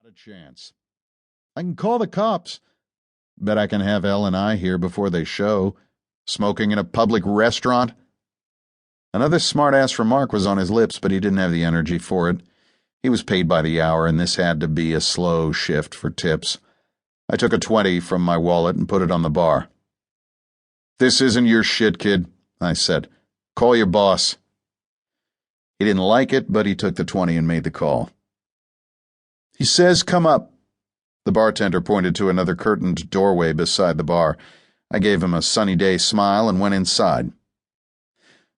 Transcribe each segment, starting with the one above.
Not a chance. I can call the cops. Bet I can have Elle and I here before they show. Smoking in a public restaurant? Another smart-ass remark was on his lips, but he didn't have the energy for it. He was paid by the hour, and this had to be a slow shift for tips. I took a 20 from my wallet and put it on the bar. "This isn't your shit, kid," I said. "Call your boss." He didn't like it, but he took the 20 and made the call. "He says come up." The bartender pointed to another curtained doorway beside the bar. I gave him a sunny day smile and went inside.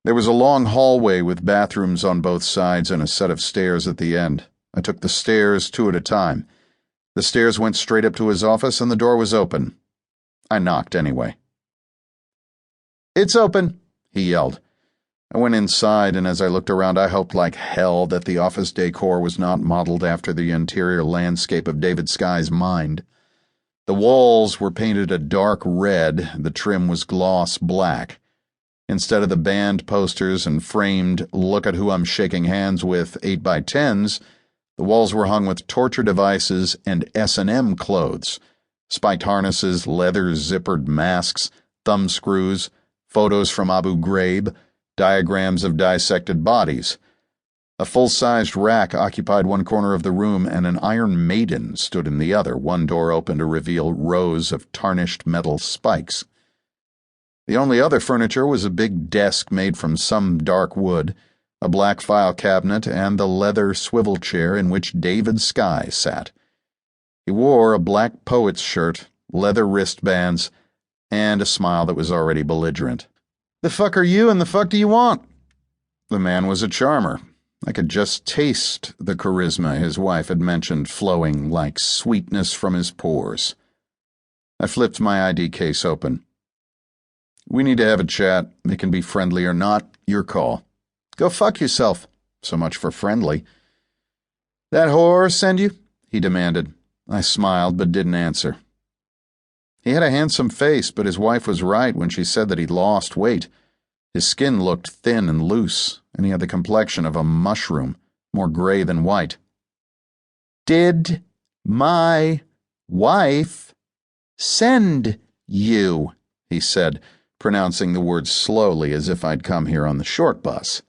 There was a long hallway with bathrooms on both sides and a set of stairs at the end. I took the stairs two at a time. The stairs went straight up to his office and the door was open. I knocked anyway. "It's open," he yelled. I went inside, and as I looked around, I hoped like hell that the office decor was not modeled after the interior landscape of David Sky's mind. The walls were painted a dark red, the trim was gloss black. Instead of the band posters and framed "Look at who I'm shaking hands with" 8x10s, the walls were hung with torture devices and S&M clothes, spiked harnesses, leather zippered masks, thumb screws, photos from Abu Ghraib, diagrams of dissected bodies. A full-sized rack occupied one corner of the room, and an Iron Maiden stood in the other, one door open to reveal rows of tarnished metal spikes. The only other furniture was a big desk made from some dark wood, a black file cabinet, and the leather swivel chair in which David Sky sat. He wore a black poet's shirt, leather wristbands, and a smile that was already belligerent. "The fuck are you and the fuck do you want?" The man was a charmer. I could just taste the charisma his wife had mentioned flowing like sweetness from his pores. I flipped my ID case open. "We need to have a chat. It can be friendly or not. Your call." "Go fuck yourself." So much for friendly. "That whore send you?" he demanded. I smiled but didn't answer. He had a handsome face, but his wife was right when she said that he'd lost weight. His skin looked thin and loose, and he had the complexion of a mushroom, more gray than white. "Did my wife send you?" he said, pronouncing the words slowly as if I'd come here on the short bus.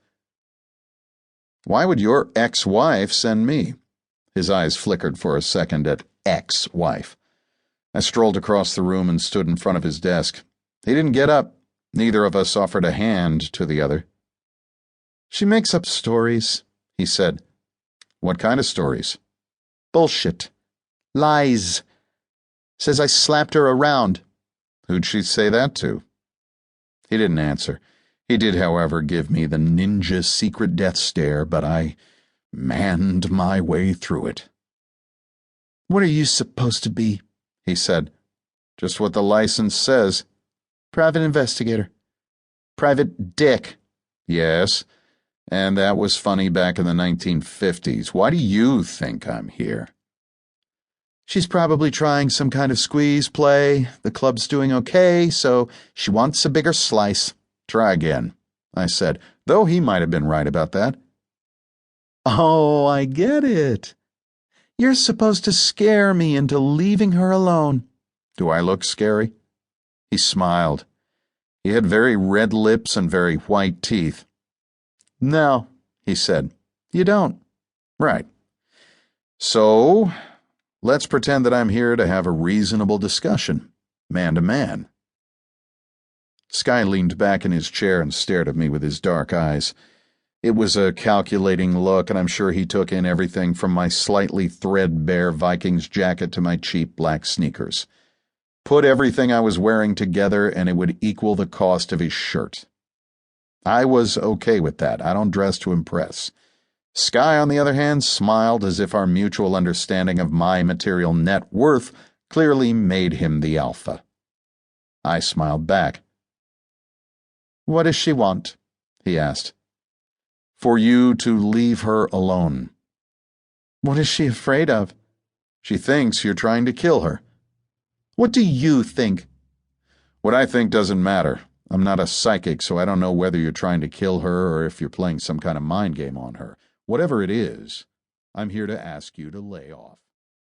"Why would your ex-wife send me?" His eyes flickered for a second at ex-wife. I strolled across the room and stood in front of his desk. He didn't get up. Neither of us offered a hand to the other. "She makes up stories," he said. "What kind of stories?" "Bullshit. Lies. Says I slapped her around." "Who'd she say that to?" He didn't answer. He did, however, give me the ninja secret death stare, but I manned my way through it. "What are you supposed to be?" he said. "Just what the license says." "Private investigator." "Private dick." "Yes, and that was funny back in the 1950s. Why do you think I'm here?" "She's probably trying some kind of squeeze play. The club's doing okay, so she wants a bigger slice." "Try again," I said, though he might have been right about that. "Oh, I get it. You're supposed to scare me into leaving her alone." "Do I look scary?" He smiled. He had very red lips and very white teeth. "No," he said. "You don't." "Right. So, let's pretend that I'm here to have a reasonable discussion, man to man." Sky leaned back in his chair and stared at me with his dark eyes. It was a calculating look, and I'm sure he took in everything from my slightly threadbare Vikings jacket to my cheap black sneakers. Put everything I was wearing together, and it would equal the cost of his shirt. I was okay with that. I don't dress to impress. Sky, on the other hand, smiled as if our mutual understanding of my material net worth clearly made him the alpha. I smiled back. "What does she want?" he asked. "For you to leave her alone." "What is she afraid of?" "She thinks you're trying to kill her." "What do you think?" "What I think doesn't matter. I'm not a psychic, so I don't know whether you're trying to kill her or if you're playing some kind of mind game on her. Whatever it is, I'm here to ask you to lay off."